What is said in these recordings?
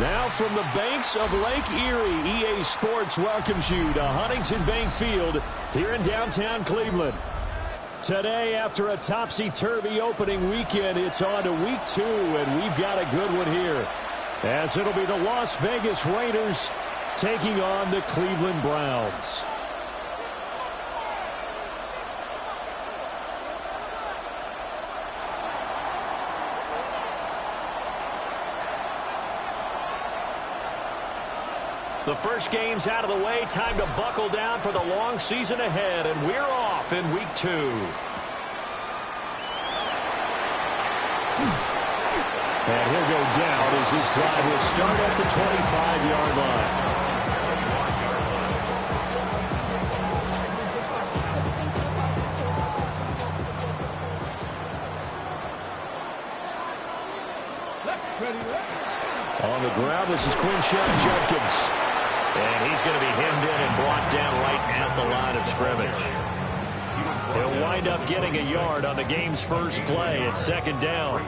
Now from the banks of Lake Erie, EA Sports welcomes you to Huntington Bank Field here in downtown Cleveland. Today, after a topsy-turvy opening weekend, it's on to week 2, and we've got a good one here, as it'll be the Las Vegas Raiders taking on the Cleveland Browns. The first game's out of the way. Time to buckle down for the long season ahead, and we're off in week 2. And he'll go down as this drive will start at the 25-yard line. On the ground, this is Quinshon Judkins. And he's going to be hemmed in and brought down right at the line of scrimmage. He'll wind up getting a yard on the game's first play at second down.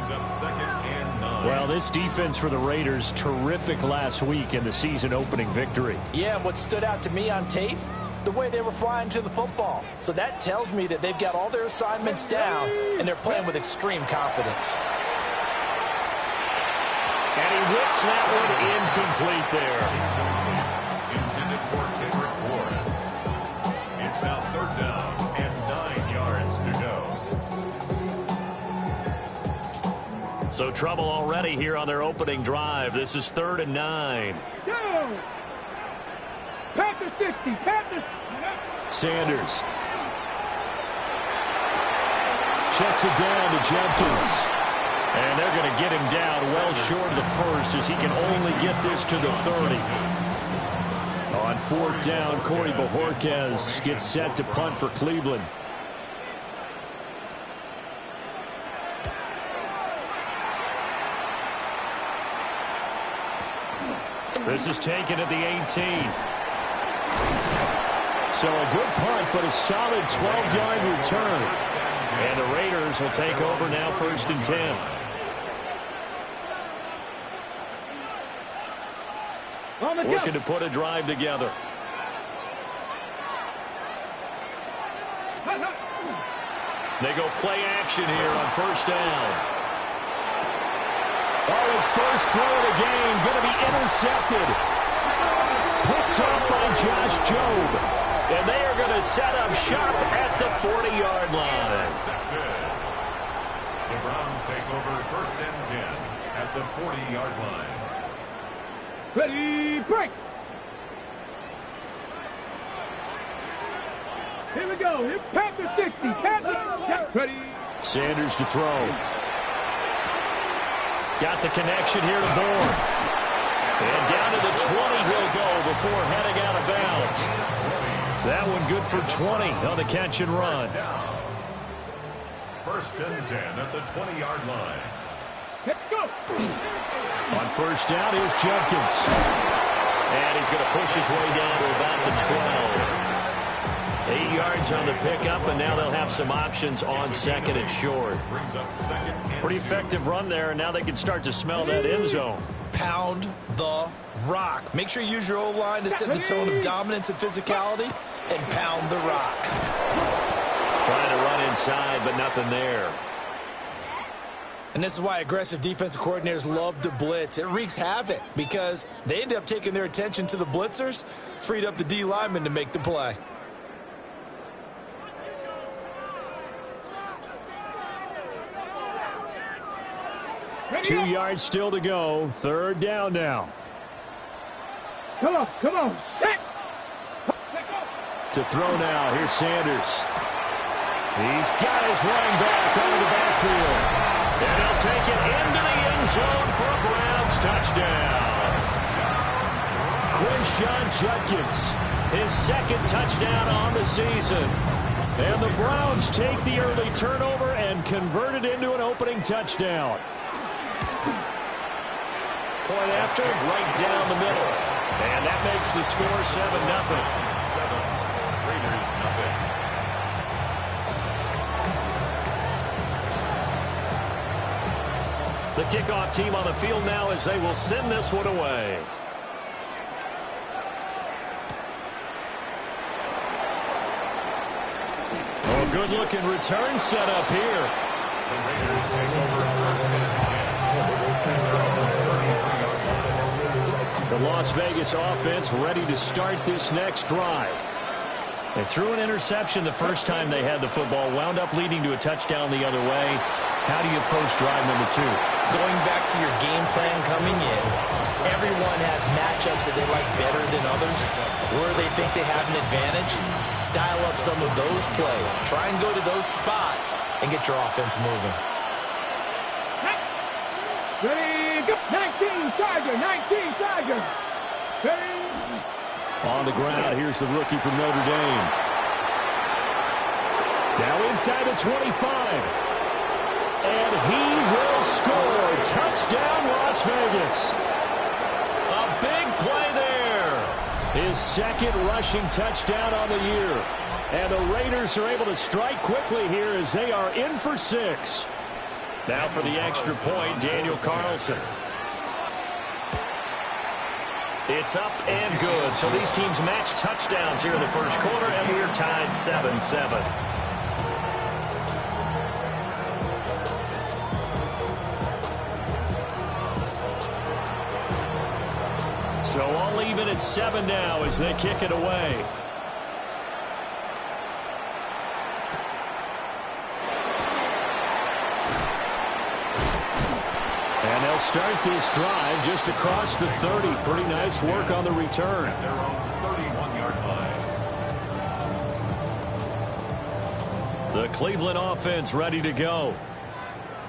Well, this defense for the Raiders, terrific last week in the season-opening victory. Yeah, what stood out to me on tape, the way they were flying to the football. So that tells me that they've got all their assignments down, and they're playing with extreme confidence. And he whips that one incomplete there. Intended for Kendrick Ward. It's now third down and 9 yards to go. So trouble already here on their opening drive. This is 3rd and 9. Go! Panthers 60, Panthers. Sanders checks it down to Judkins. And they're going to get him down well short of the first as he can only get this to the 30. On 4th down, Corey Bojorquez gets set to punt for Cleveland. This is taken at the 18. So a good punt, but a solid 12-yard return. And the Raiders will take over now 1st and 10. Looking to put a drive together. They go play action here on 1st down. Oh, his first throw of the game going to be intercepted. Picked up by Josh Jobe. And they are going to set up shop at the 40-yard line. The Browns take over 1st and 10 at the 40-yard line. Ready, break. Here we go. It's Panthers 60. Panthers. Ready. Sanders to throw. Got the connection here to Bourne. And down to the 20 he'll go before heading out of bounds. That one good for 20 on the catch and run. 1st and 10 at the 20-yard line. Let's go. On 1st down, here's Judkins. And he's going to push his way down to about the 12. 8 yards on the pickup, and now they'll have some options on 2nd and short. Pretty effective run there, and now they can start to smell that end zone. Pound the rock. Make sure you use your O-line to set the tone of dominance and physicality, and pound the rock. Trying to run inside, but nothing there. And this is why aggressive defensive coordinators love to blitz. It wreaks havoc because they end up taking their attention to the blitzers, freed up the D lineman to make the play. Ready 2 up. yards still to go. 3rd down now. Come on, come on. Set. To throw now, here's Sanders. He's got his running back out of the backfield. And he'll take it into the end zone for a Browns touchdown. Quinshon Judkins, his 2nd touchdown on the season. And the Browns take the early turnover and convert it into an opening touchdown. Point after, right down the middle. And that makes the score 7-0. 7, Raiders nothing. The kickoff team on the field now as they will send this one away. Oh, good-looking return set up here. The Raiders take over first and 10. The Las Vegas offense ready to start this next drive. They threw an interception the first time they had the football, wound up leading to a touchdown the other way. How do you approach drive number 2? Going back to your game plan coming in, everyone has matchups that they like better than others, where they think they have an advantage. Dial up some of those plays. Try and go to those spots and get your offense moving. Ready, go. 19 Chargers, 19 Chargers. Ready. On the ground, here's the rookie from Notre Dame. Now inside the 25. And he will score. Touchdown, Las Vegas. A big play there. His second rushing touchdown on the year. And the Raiders are able to strike quickly here as they are in for 6. Now for the extra point, Daniel Carlson. It's up and good. So these teams match touchdowns here in the first quarter, and we're tied 7-7. So all even at 7 now as they kick it away. And they'll start this drive just across the 30. Pretty nice work on the return. At their own 31-yard line. The Cleveland offense ready to go.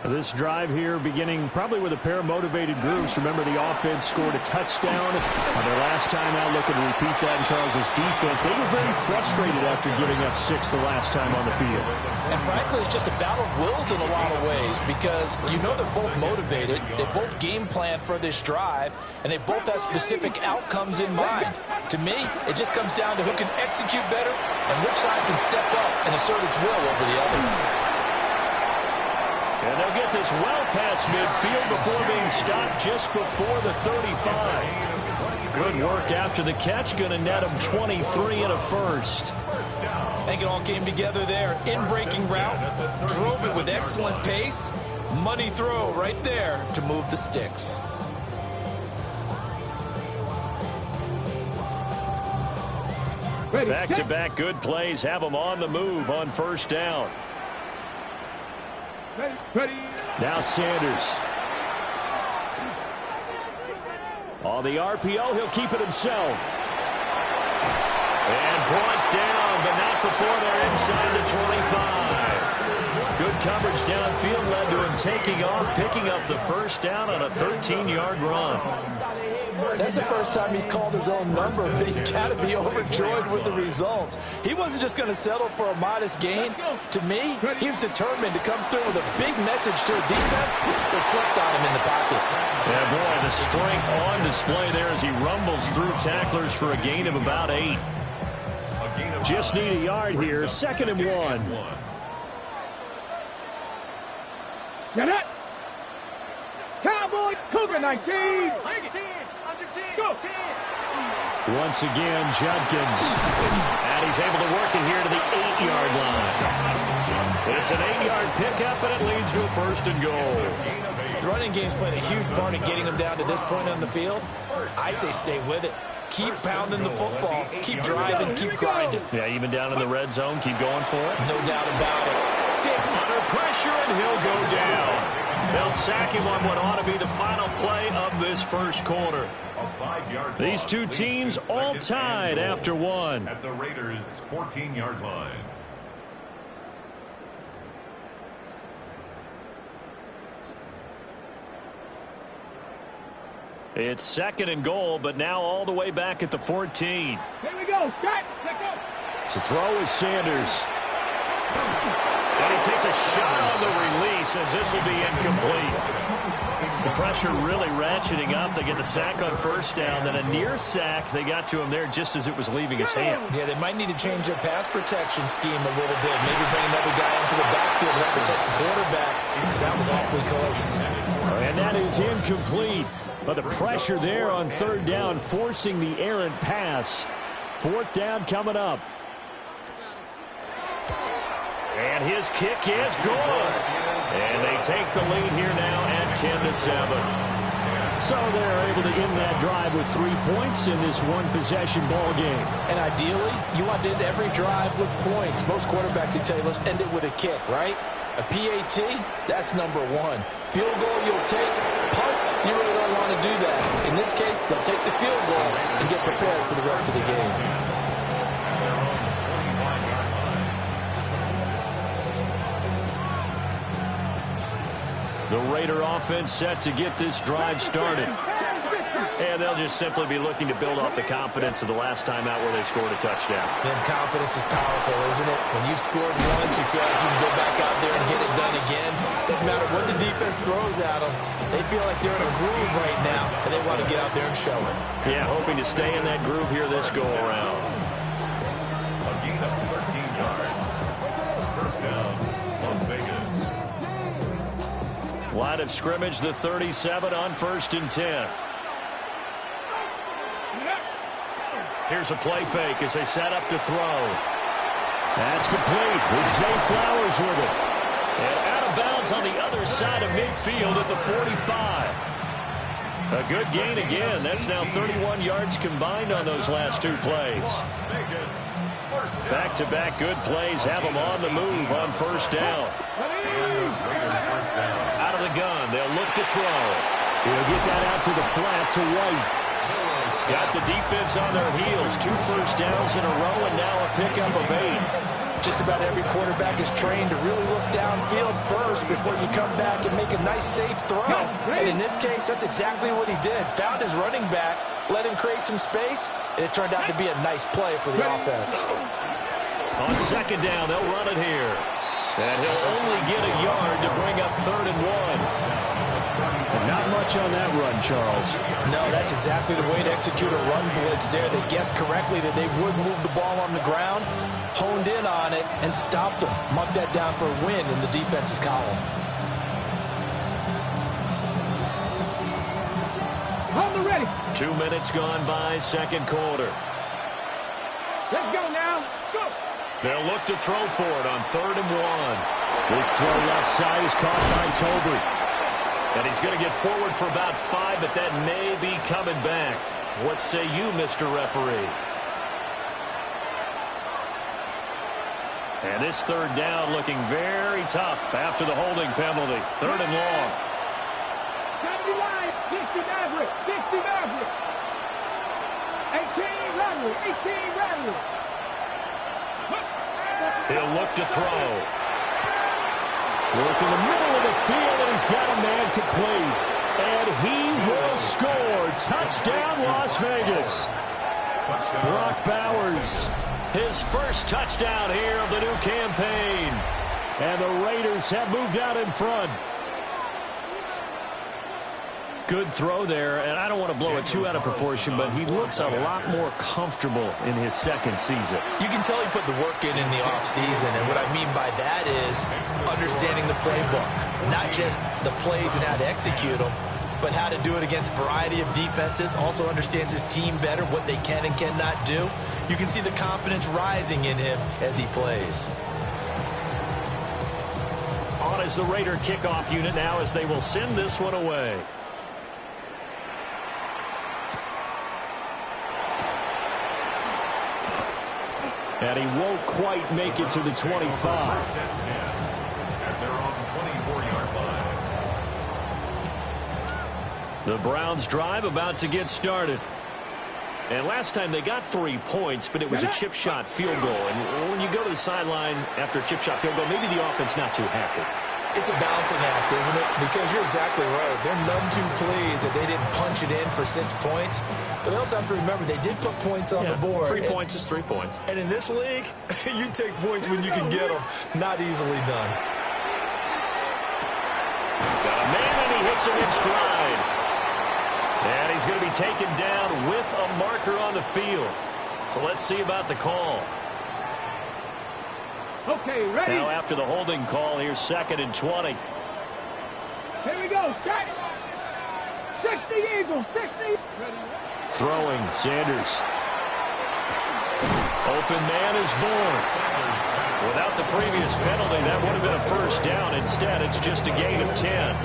This drive here beginning probably with a pair of motivated groups. Remember, the offense scored a touchdown on their last time out. Looking to repeat that in Charles' defense. They were very frustrated after giving up 6 the last time on the field. And frankly, it's just a battle of wills in a lot of ways because you know they're both motivated. They both game plan for this drive, and they both have specific outcomes in mind. To me, it just comes down to who can execute better and which side can step up and assert its will over the other. And they'll get this well past midfield before being stopped just before the 35. Good work after the catch. Going to net them 23 and a first. I think it all came together there. In-breaking route. Drove it with excellent pace. Money throw right there to move the sticks. Back-to-back good plays have them on the move on first down. Ready. Now Sanders. On the RPO, he'll keep it himself. And brought down, but not before they're inside the 25. Good coverage downfield led to him taking off, picking up the first down on a 13-yard run. That's the first time he's called his own number, but he's got to be overjoyed with the results. He wasn't just going to settle for a modest gain. To me, he was determined to come through with a big message to a defense that slept on him in the pocket. Yeah, boy, the strength on display there as he rumbles through tacklers for a gain of about 8. Just need a yard here, 2nd and 1. Get it. Cowboy Cougar 19. Go. Once again, Judkins. And he's able to work it here to the 8-yard line. It's an 8-yard pickup, and it leads to a 1st and goal. The running game's playing a huge part in getting him down to this point on the field. I say stay with it. Keep pounding the football. Keep driving. Keep grinding. Yeah, even down in the red zone, keep going for it. No doubt about it. Dick under pressure, and he'll go down. They'll sack him on what ought to be the final play of this first quarter. These two teams all tied after 1. At the Raiders' 14-yard line. It's 2nd and goal, but now all the way back at the 14. Here we go. Shot. To throw is Sanders. And he takes a shot on the release as this will be incomplete. The pressure really ratcheting up. They get the sack on first down, then a near sack. They got to him there just as it was leaving his hand. Yeah, they might need to change their pass protection scheme a little bit. Maybe bring another guy into the backfield to help protect the quarterback, because that was awfully close. And that is incomplete. But the pressure there on third down, forcing the errant pass. Fourth down coming up. And his kick is good. And they take the lead here now at 10-7. So they're able to end that drive with 3 points in this one-possession ball game. And ideally, you want to end every drive with points. Most quarterbacks, you tell you, let's end it with a kick, right? A PAT, that's number one. Field goal you'll take. Punts, you really don't want to do that. In this case, they'll take the field goal and get prepared for the rest of the game. The Raider offense set to get this drive started. And they'll just simply be looking to build off the confidence of the last time out where they scored a touchdown. Then confidence is powerful, isn't it? When you've scored once, you feel like you can go back out there and get it done again. Doesn't matter what the defense throws at them. They feel like they're in a groove right now, and they want to get out there and show it. Yeah, hoping to stay in that groove here this go-around. A gain of 13 yards. First down, Las Vegas. Line of scrimmage, the 37 on 1st and 10. Here's a play fake as they set up to throw. That's complete with Zay Flowers with it. And out of bounds on the other side of midfield at the 45. A good gain again. That's now 31 yards combined on those last 2 plays. Back-to-back good plays have them on the move on first down. Out of the gun, they'll look to throw. He'll get that out to the flat to White. Got the defense on their heels. 2 first downs in a row and now a pickup of 8. Just about every quarterback is trained to really look downfield first before you come back and make a nice, safe throw. And in this case, that's exactly what he did. Found his running back, let him create some space, and it turned out to be a nice play for the offense. On second down, they'll run it here. And he'll only get a yard to bring up 3rd and 1. Not much on that run, Charles. No, that's exactly the way to execute a run blitz there. They guessed correctly that they would move the ball on the ground, honed in on it, and stopped them. Marked that down for a win in the defense's column. On the ready. 2 minutes gone by, second quarter. Let's go now. Go. They'll look to throw for it on 3rd and 1. This throw left side is caught by Tolbert. And he's going to get forward for about 5, but that may be coming back. What say you, Mr. Referee? And this 3rd down looking very tough after the holding penalty. 3rd and long. 70 line, 60 Maverick, 60 Maverick. 18 Radley, 18 Radley. He'll look to throw. Work in the middle of the field, and he's got a man complete. And he will score. Touchdown, Las Vegas. Brock Bowers, his first touchdown here of the new campaign. And the Raiders have moved out in front. Good throw there, and I don't want to blow it too out of proportion, but he looks a lot more comfortable in his second season. You can tell he put the work in the offseason, and what I mean by that is understanding the playbook. Not just the plays and how to execute them, but how to do it against a variety of defenses. Also understands his team better, what they can and cannot do. You can see the confidence rising in him as he plays. On is the Raider kickoff unit now as they will send this one away. And he won't quite make it to the 25. And they're on the 24-yard line. The Browns drive about to get started. And last time they got 3 points, but it was a chip shot field goal. And when you go to the sideline after a chip shot field goal, maybe the offense not too happy. It's a balancing act, isn't it? Because you're exactly right. They're none too pleased that they didn't punch it in for 6 points. But they also have to remember they did put points on the board. 3 points is 3 points. And in this league, you take points when you can get them. Not easily done. Got a man, and he hits him in stride. And he's going to be taken down with a marker on the field. So let's see about the call. Okay, ready? Now after the holding call, here's 2nd and 20. Here we go. Set. 60 Eagles. 60. Throwing, Sanders. Open man is born. Without the previous penalty, that would have been a first down. Instead, it's just a gain of 10.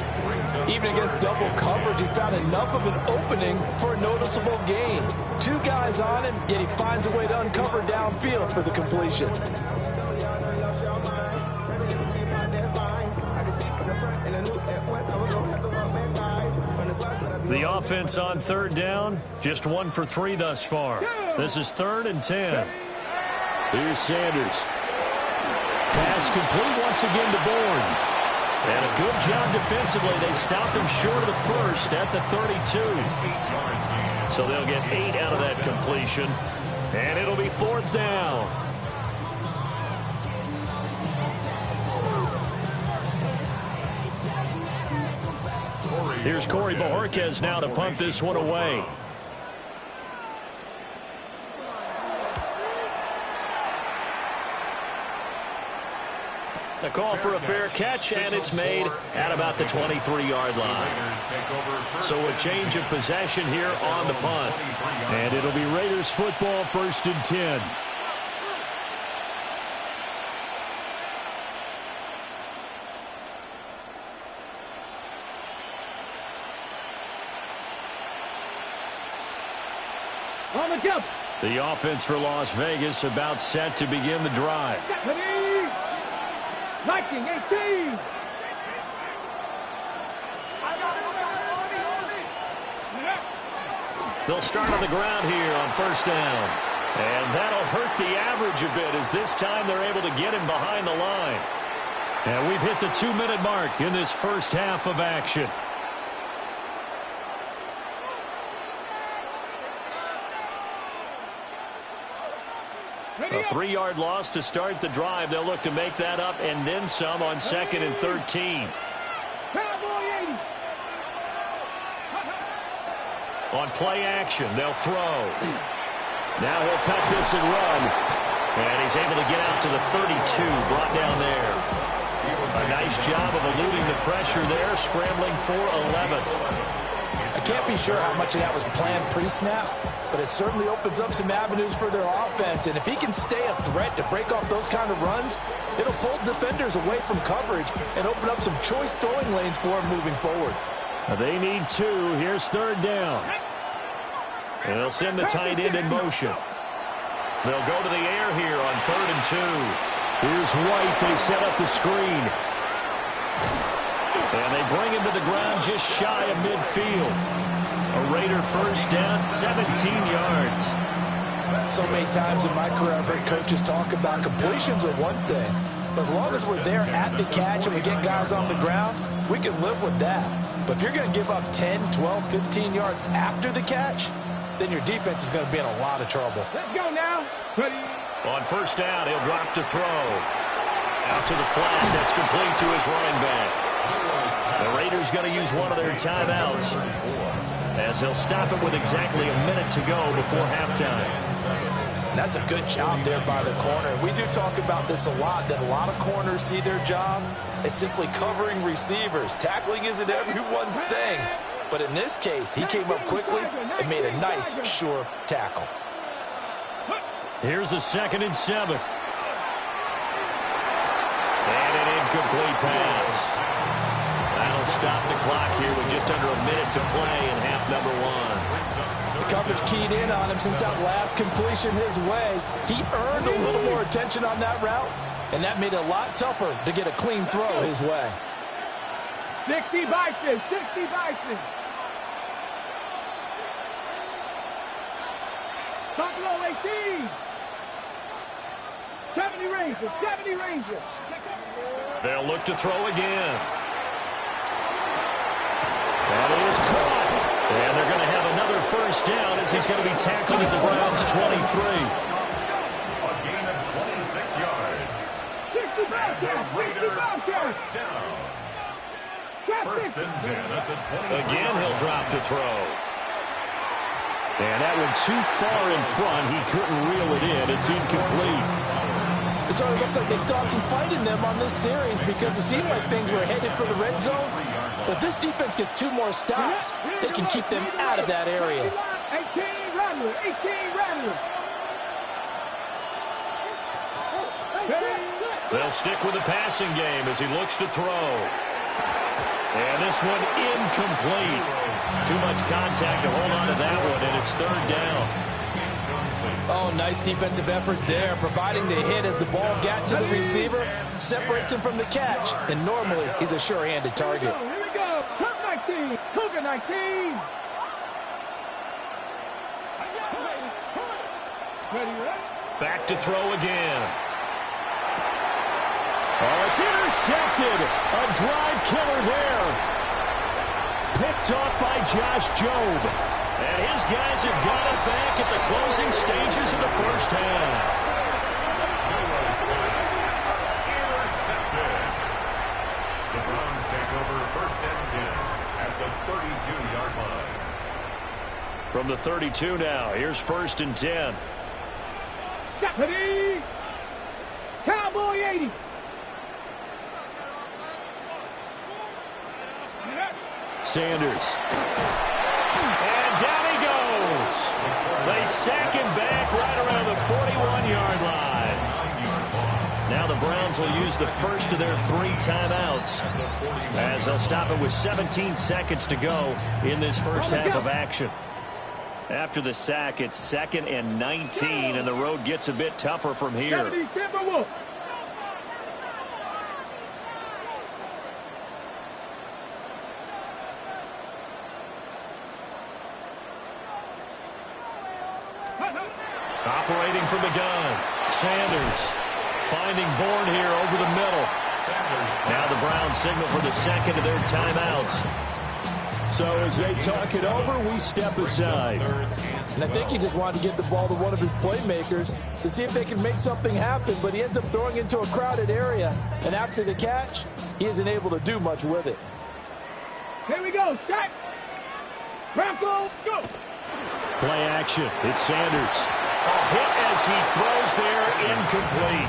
Even against double coverage, he found enough of an opening for a noticeable gain. 2 guys on him, yet he finds a way to uncover downfield for the completion. The offense on 3rd down, just 1 for 3 thus far. This is 3rd and 10. Here's Sanders. Pass complete once again to Bourne. And a good job defensively. They stopped him short of the first at the 32. So they'll get 8 out of that completion. And it'll be 4th down. Here's Corey Bojorquez now to punt this one away. The call for a fair catch, and it's made at about the 23-yard line. So a change of possession here on the punt. And it'll be Raiders football, 1st and 10. On the jump. The offense for Las Vegas about set to begin the drive. Viking 18. They'll start on the ground here on 1st down. And that'll hurt the average a bit as this time they're able to get him behind the line. And we've hit the 2-minute mark in this first half of action. A 3-yard loss to start the drive. They'll look to make that up and then some on 2nd and 13. On play action, they'll throw. Now he'll tuck this and run. And he's able to get out to the 32, brought down there. A nice job of eluding the pressure there, scrambling for 11. I can't be sure how much of that was planned pre-snap, but it certainly opens up some avenues for their offense. And if he can stay a threat to break off those kind of runs, it'll pull defenders away from coverage and open up some choice throwing lanes for him moving forward. They need 2. Here's 3rd down. And they'll send the tight end in motion. They'll go to the air here on 3rd and 2. Here's White. They set up the screen. And they bring him to the ground just shy of midfield. A Raider first down, 17 yards. So many times in my career, I've heard coaches talk about completions are one thing. But as long as we're there at the catch and we get guys on the ground, we can live with that. But if you're going to give up 10, 12, 15 yards after the catch, then your defense is going to be in a lot of trouble. Let's go now. Ready. On 1st down, he'll drop to throw. Out to the flat. That's complete to his running back. The Raiders going to use one of their timeouts as they'll stop it with exactly a minute to go before halftime. That's a good job there by the corner. We do talk about this a lot, that a lot of corners see their job as simply covering receivers. Tackling isn't everyone's thing. But in this case, he came up quickly and made a nice, sure tackle. Here's a 2nd and 7. And an incomplete pass. That'll stop the clock here with just under a minute to play in half number 1. The coverage keyed in on him since that last completion his way. He earned a little more attention on that route, and that made it a lot tougher to get a clean throw his way. 60 Bison. 60 Bison. Buffalo 18. 70 Rangers. 70 Rangers. They'll look to throw again. That is caught. And they're going to have another first down as he's going to be tackled at the Browns' 23. A gain of 26 yards. And the Raiders first down. First and 10 at the 20. Again, he'll drop to throw. And that one too far in front. He couldn't reel it in. It's incomplete. So it looks like they still have some fight in them on this series because it seemed like things were headed for the red zone. But this defense gets 2 more stops. They can keep them out of that area. 18 Rattler, 18 Rattler. They'll stick with the passing game as he looks to throw. And this one incomplete. Too much contact to hold on to that one, and it's 3rd down. Oh, nice defensive effort there, providing the hit as the ball got to the receiver, separates him from the catch, and normally he's a sure-handed target. Here we go. Cook 19. Cougar 19. Ready, ready? Back to throw again. Oh, it's intercepted. A drive killer there. Picked off by Josh Jobe. And his guys have got it back at the closing stages of the first half. Intercepted. The Browns take over first and 10 at the 32-yard line. From the 32 now, here's first and 10. Ready? Cowboy 80. Sanders. And down he goes. They sack him back right around the 41-yard line. Now the Browns will use the first of their 3 timeouts as they'll stop it with 17 seconds to go in this first half of action. After the sack, it's 2nd and 19, and the road gets a bit tougher from here. 70 Timberwolves. Operating from the gun, Sanders finding Bourne here over the middle. Now the Browns signal for the second of their timeouts. So as they talk it over, we step aside. And I think he just wanted to get the ball to one of his playmakers to see if they can make something happen, but he ends up throwing into a crowded area. And after the catch, he isn't able to do much with it. Here we go. Set. Broncos, go. Play action. It's Sanders. A hit as he throws there, incomplete.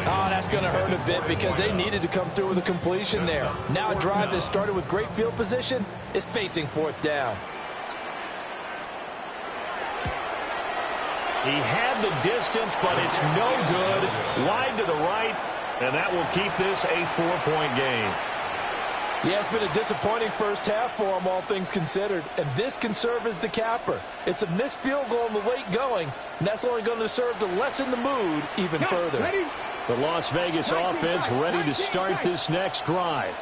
Oh, that's going to hurt a bit because they needed to come through with a completion there. Now a drive that started with great field position is facing 4th down. He had the distance, but it's no good. Wide to the right, and that will keep this a 4-point game. Yeah, it's been a disappointing first half for him, all things considered. And this can serve as the capper. It's a missed field goal in the late going, and that's only going to serve to lessen the mood even further. The Las Vegas offense ready to start this next drive.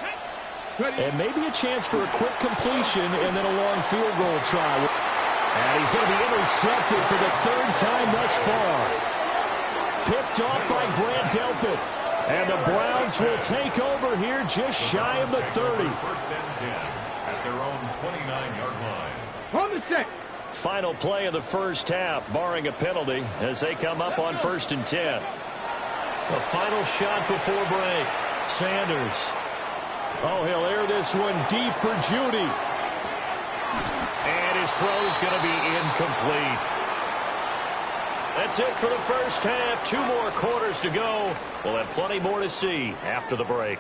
And maybe a chance for a quick completion and then a long field goal try. And he's going to be intercepted for the 3rd time thus far. Picked off by Grant Delpit. And the Browns will take over here just shy of the 30. First and 10 at their own 29-yard line. On the set. Final play of the first half, barring a penalty, as they come up on 1st and 10. The final shot before break. Sanders. Oh, he'll air this one deep for Judy. And his throw's going to be incomplete. That's it for the first half. 2 more quarters to go. We'll have plenty more to see after the break.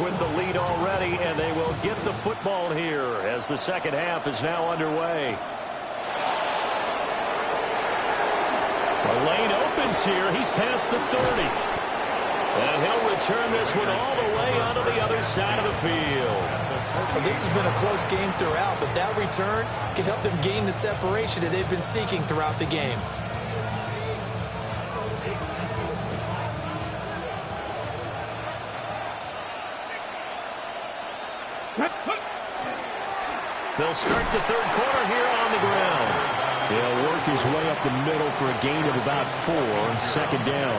With the lead already, and they will get the football here as the second half is now underway. The lane opens here. He's past the 30. And he'll return this one all the way onto the other side of the field. Well, this has been a close game throughout, but that return can help them gain the separation that they've been seeking throughout the game. They'll start the third quarter here on the ground. He'll work his way up the middle for a gain of about 4 on second down.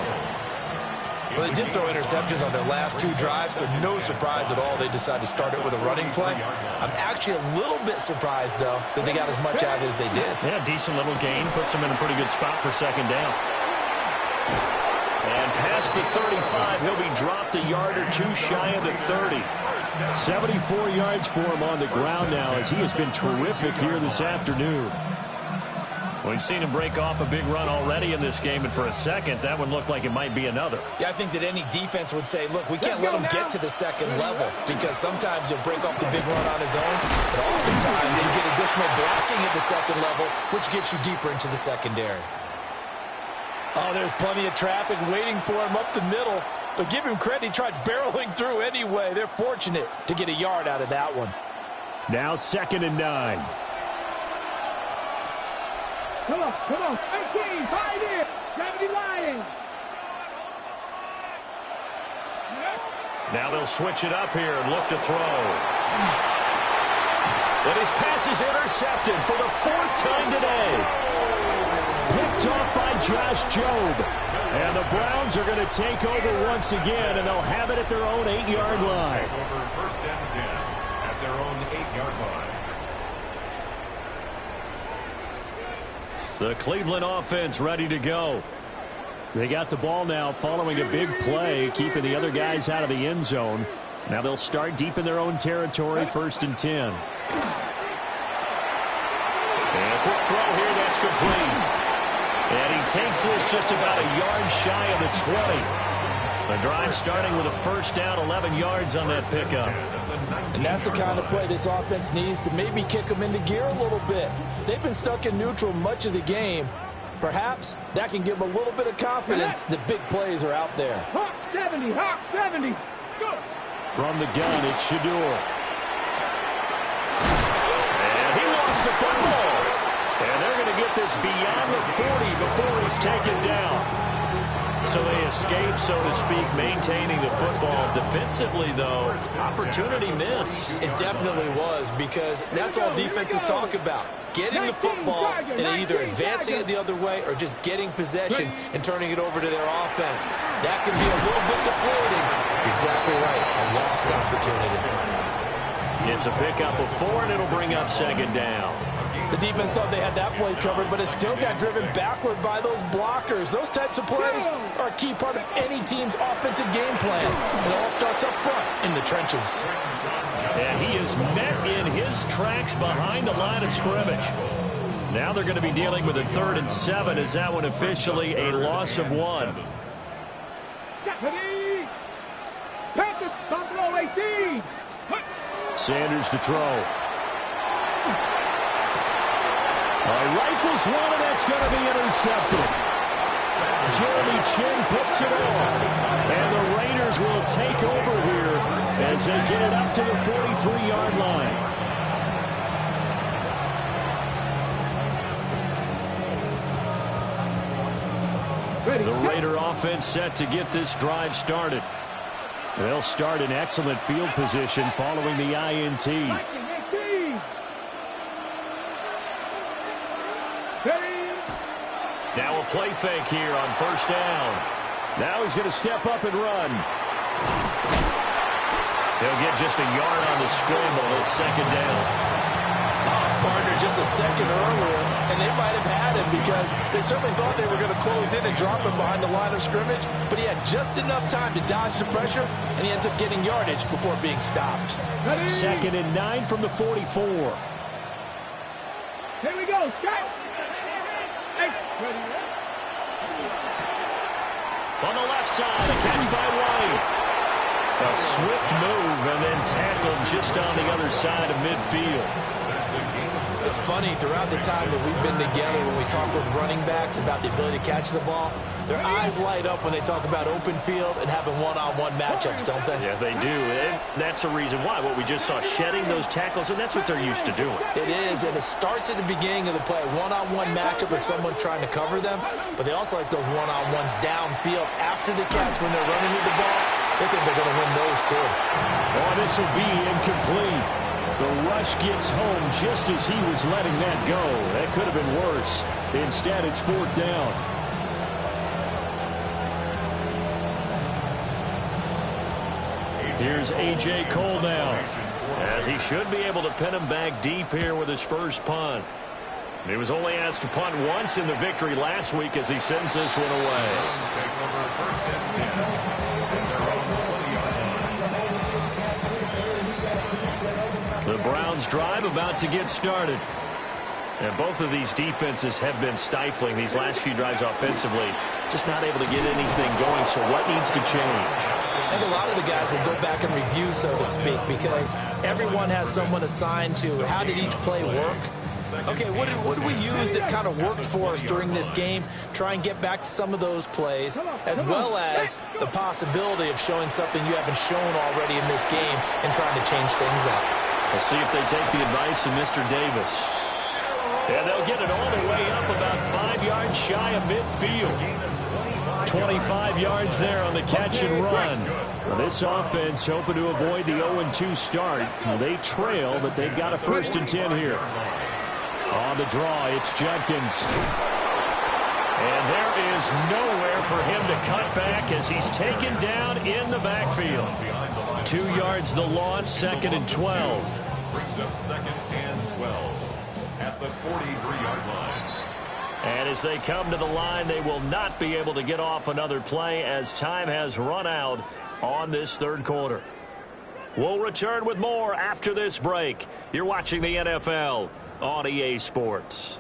Well, they did throw interceptions on their last 2 drives, so no surprise at all they decided to start it with a running play. I'm actually a little bit surprised, though, that they got as much out of it as they did. Yeah, decent little gain. Puts them in a pretty good spot for second down. And past the 35, he'll be dropped a yard or 2 shy of the 30. 74 yards for him on the ground now as he has been terrific here this afternoon. We've seen him break off a big run already in this game, and for a second, that one looked like it might be another. Yeah, I think that any defense would say, look, we can't let him get to the second level because sometimes he'll break off the big run on his own, but oftentimes you get additional blocking at the second level, which gets you deeper into the secondary. Oh, there's plenty of traffic waiting for him up the middle. But give him credit, he tried barreling through anyway. They're fortunate to get a yard out of that one. Now 2nd and 9. Come on. 13, 5 in. 70 Lions. Now they'll switch it up here and look to throw. And his pass is intercepted for the 4th time today. Picked off by Josh Jobe. And the Browns are going to take over once again, and they'll have it at their own 8-yard line. Take over 1st and 10 at their own 8-yard line. The Cleveland offense ready to go. They got the ball now following a big play, keeping the other guys out of the end zone. Now they'll start deep in their own territory, 1st and 10. And a quick throw here, that's complete. And he takes this just about a yard shy of the 20. The drive starting with a 1st down, 11 yards on that pickup. And that's the kind of play this offense needs to maybe kick them into gear a little bit. They've been stuck in neutral much of the game. Perhaps that can give them a little bit of confidence that big plays are out there. Hawk 70, Hawk 70. Go. From the gun, it's Shedeur. And he lost the football. And they're going to get this beyond the 40 before he's taken down. So they escape, so to speak, maintaining the football. Defensively, though, opportunity miss. It definitely was, because that's all defenses talk about. Getting the football and either advancing it the other way or just getting possession and turning it over to their offense. That can be a little bit deflating. Exactly right. A lost opportunity. It's a pickup of 4, and it'll bring up 2nd down. The defense thought they had that play covered, but it still got driven backward by those blockers. Those types of plays are a key part of any team's offensive game plan. It all starts up front in the trenches. And he is met in his tracks behind the line of scrimmage. Now they're going to be dealing with a 3rd and 7. Is that one officially a loss of 1? Sanders to throw. Rifles one, and that's going to be intercepted. Jeremy Chinn picks it off. And the Raiders will take over here as they get it up to the 43-yard line. The Raider offense set to get this drive started. They'll start in excellent field position following the INT. Now a play fake here on 1st down. Now he's going to step up and run. He'll get just a yard on the scramble. It's 2nd down. Partner just a second earlier, and they might have had him because they certainly thought they were going to close in and drop him behind the line of scrimmage, but he had just enough time to dodge the pressure, and he ends up getting yardage before being stopped. 2nd and 9 from the 44. Here we go, Scott. On the left side, a catch by White. A swift move and then tackled just on the other side of midfield. It's funny, throughout the time that we've been together, when we talk with running backs about the ability to catch the ball, their eyes light up when they talk about open field and having one-on-one matchups, don't they? Yeah, they do. And that's the reason why. What we just saw, shedding those tackles, and that's what they're used to doing. It is, and it starts at the beginning of the play. One-on-one matchup if someone's trying to cover them, but they also like those one-on-ones downfield after the catch when they're running with the ball. They think they're going to win those, too. Oh, this will be incomplete. The rush gets home just as he was letting that go. That could have been worse. Instead, it's 4th down. Here's A.J. Cole now, as he should be able to pin him back deep here with his first punt. He was only asked to punt once in the victory last week as he sends this one away. The Browns drive about to get started. And both of these defenses have been stifling these last few drives offensively. Just not able to get anything going, so what needs to change? I think a lot of the guys will go back and review, so to speak, because everyone has someone assigned to how did each play work. Okay, what did we use that kind of worked for us during this game? Try and get back to some of those plays, as well as the possibility of showing something you haven't shown already in this game and trying to change things up. We'll see if they take the advice of Mr. Davis. And they'll get it all the way up about 5 yards shy of midfield. 25 yards there on the catch and run. Well, this offense hoping to avoid the 0-2 start. Well, they trail, but they've got a 1st and 10 here. On the draw, it's Judkins. And there is nowhere for him to cut back as he's taken down in the backfield. 2 yards the loss, 2nd and 12. Brings up 2nd and 12 at the 43-yard line. And as they come to the line, they will not be able to get off another play as time has run out on this 3rd quarter. We'll return with more after this break. You're watching the NFL on EA Sports.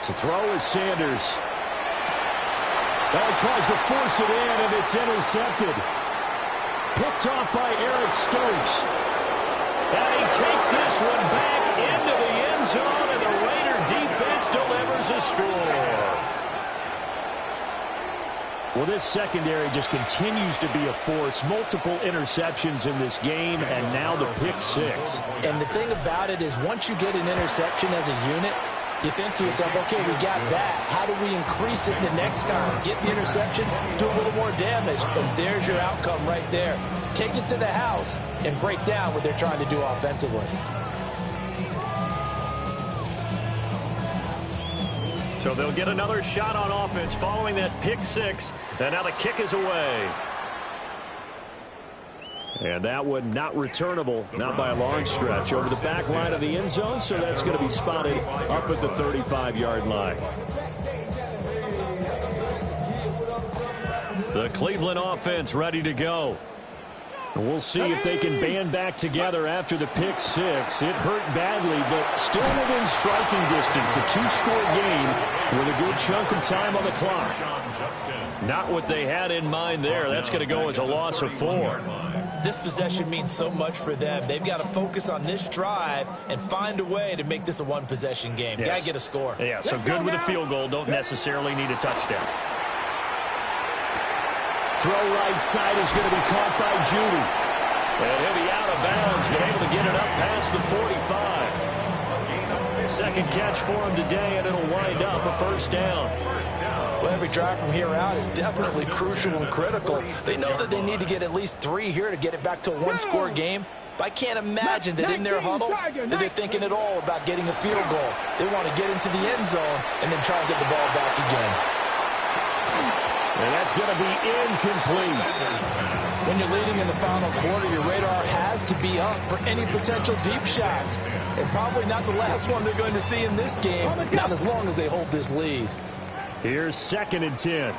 To throw is Sanders. He tries to force it in, and it's intercepted. Picked off by Eric Stokes. And he takes this one back into the end zone, and the Raider defense delivers a score. Well, this secondary just continues to be a force. Multiple interceptions in this game, and now the pick 6. And the thing about it is once you get an interception as a unit, you think to yourself, okay, we got that. How do we increase it the next time? Get the interception, do a little more damage, and there's your outcome right there. Take it to the house and break down what they're trying to do offensively. So they'll get another shot on offense following that pick 6, and now the kick is away. And that one not returnable, not by a long stretch, over the back line of the end zone, so that's going to be spotted up at the 35-yard line. The Cleveland offense ready to go. And we'll see if they can band back together after the pick 6. It hurt badly, but still within striking distance. A 2-score game with a good chunk of time on the clock. Not what they had in mind there. That's going to go as a loss of 4. This possession means so much for them. They've got to focus on this drive and find a way to make this a one-possession game. Yes. Got to get a score. Yeah, so good with a field goal. Don't necessarily need a touchdown. Throw right side is going to be caught by Judy. And he'll be out of bounds, but able to get it up past the 45. Second catch for him today, and it'll wind up a 1st down. Well, every drive from here out is definitely crucial and critical. They know that they need to get at least 3 here to get it back to a one-score game. But I can't imagine that in their huddle that they're thinking at all about getting a field goal. They want to get into the end zone and then try and get the ball back again. And that's going to be incomplete. When you're leading in the final quarter, your radar has to be up for any potential deep shots. And probably not the last one they're going to see in this game, not as long as they hold this lead. Here's 2nd and 10.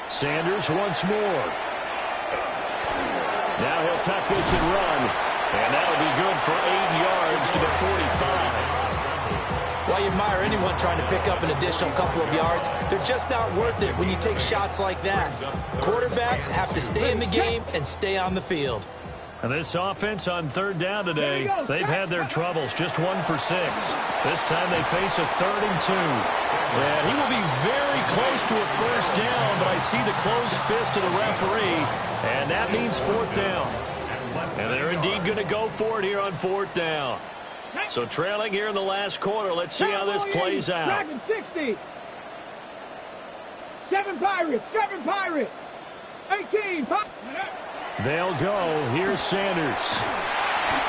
Sanders once more. Now he'll tuck this and run. And that'll be good for 8 yards to the 45. While I admire anyone trying to pick up an additional couple of yards. They're just not worth it when you take shots like that. Quarterbacks have to stay in the game and stay on the field. And this offense on third down today, they've had their troubles, just 1 for 6. This time they face a 3rd and 2. And he will be very close to a first down, but I see the closed fist of the referee, and that means 4th down. And they're indeed going to go for it here on 4th down. So trailing here in the last quarter, let's see how this plays out. 60. 7 Pirates, 7 Pirates. 18. They'll go. Here's Sanders.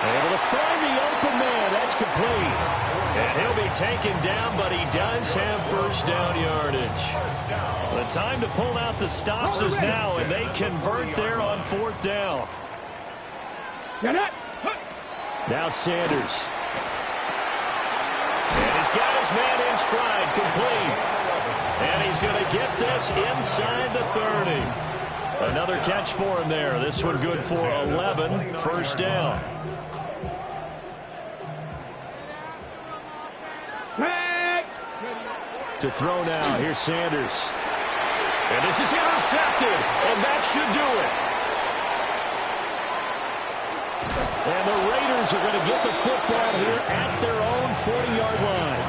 Able to find the open man. That's complete. And he'll be taken down, but he does have first down yardage. The time to pull out the stops is now, and they convert there on 4th down. Now Sanders. And he's got his man in stride, complete. And he's going to get this inside the 30. Another catch for him there. This one good for 11. First down. To throw now. Here's Sanders. And this is intercepted. And that should do it. And the Raiders are going to get the football here at their own 40-yard line.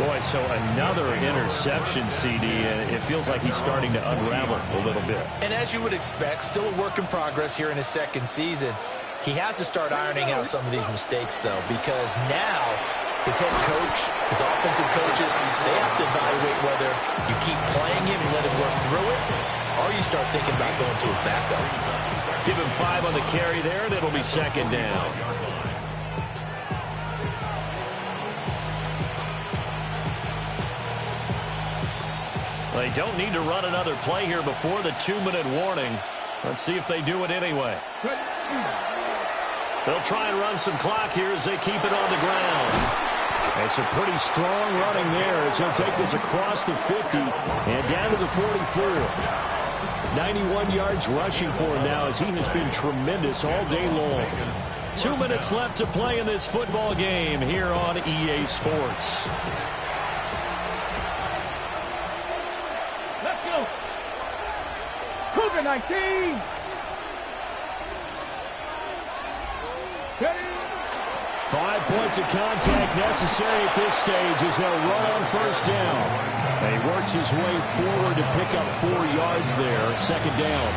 Boy, so another interception, CD, and it feels like he's starting to unravel a little bit. And as you would expect, still a work in progress here in his 2nd season. He has to start ironing out some of these mistakes, though, because now his head coach, his offensive coaches, they have to evaluate whether you keep playing him and let him work through it, or you start thinking about going to his backup. Give him 5 on the carry there, and it'll be 2nd down. They don't need to run another play here before the 2-minute warning. Let's see if they do it anyway. They'll try and run some clock here as they keep it on the ground. It's a pretty strong running there as he'll take this across the 50 and down to the 44. 91 yards rushing for him now as he has been tremendous all day long. 2 minutes left to play in this football game here on EA Sports. Let's go. Cougar 19. 5 points of contact necessary at this stage as they'll run on first down. And he works his way forward to pick up 4 yards there. 2nd down.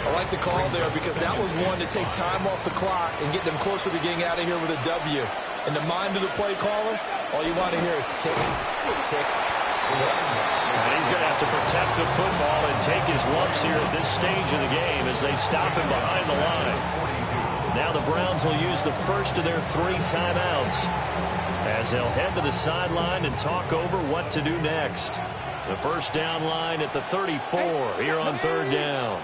I like the call there because that was one to take time off the clock and get them closer to getting out of here with a W. In the mind of the play caller, all you want to hear is tick, tick, tick. And he's going to have to protect the football and take his lumps here at this stage of the game as they stop him behind the line. Now the Browns will use the first of their 3 timeouts as they'll head to the sideline and talk over what to do next. The first down line at the 34 here on 3rd down.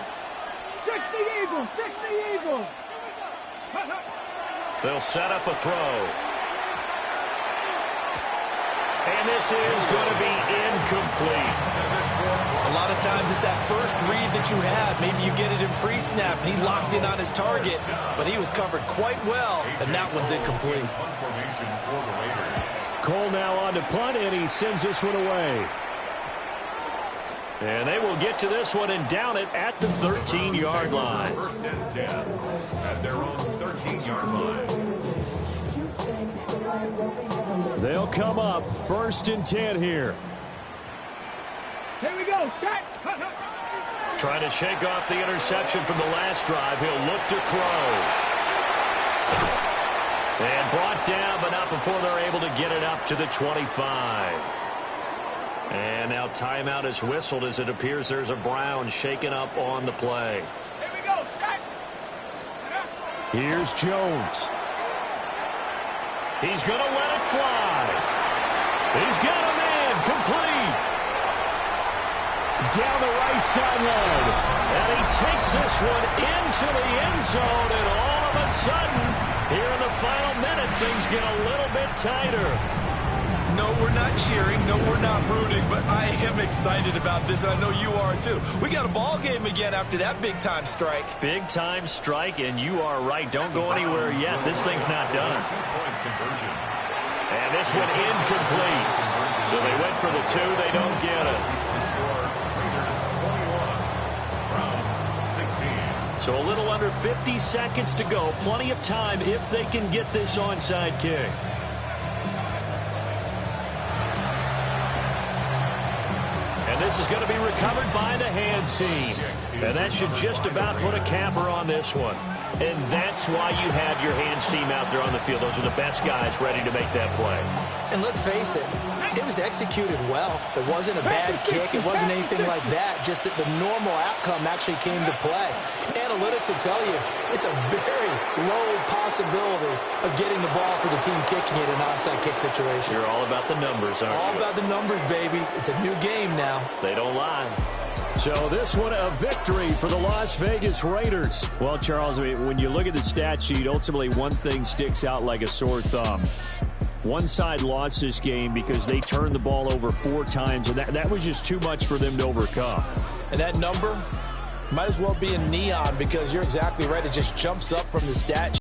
60 Eagles, 60 Eagles. They'll set up a throw. And this is going to be incomplete. A lot of times it's that first read that you have. Maybe you get it in pre-snap, and he locked in on his target, but he was covered quite well, and that one's incomplete. Cole now on to punt, and he sends this one away. And they will get to this one and down it at the 13-yard line. 1st and 10 at their own 13-yard line. They'll come up 1st and 10 here. Here we go. Set. Trying to shake off the interception from the last drive. He'll look to throw. And brought down, but not before they're able to get it up to the 25. And now timeout is whistled as it appears there's a Brown shaken up on the play. Here we go. Set. Here's Jones. He's going to let it fly. He's got a man complete. Down the right sideline. And he takes this one into the end zone. And all of a sudden, here in the final minute, things get a little bit tighter. No, we're not cheering. No, we're not rooting. But I am excited about this, and I know you are too. We got a ball game again after that big-time strike. Big-time strike, and you are right. Don't go anywhere yet. This thing's not done. And And this one incomplete. So they went for the 2. They don't get it. So a little under 50 seconds to go. Plenty of time if they can get this onside kick. And this is going to be recovered by the hands team. And that should just about put a capper on this one. And that's why you have your hands team out there on the field. Those are the best guys ready to make that play. And let's face it, it was executed well. It wasn't a bad kick. It wasn't anything like that. Just that the normal outcome actually came to play. Analytics will tell you it's a very low possibility of getting the ball for the team kicking it in an onside kick situation. You're all about the numbers, aren't you? All about the numbers, baby. It's a new game now. They don't lie. So this one a victory for the Las Vegas Raiders. Well, Charles, when you look at the stat sheet, ultimately one thing sticks out like a sore thumb. One side lost this game because they turned the ball over 4 times, and that was just too much for them to overcome. And that number might as well be in neon because you're exactly right. It just jumps up from the stat sheet.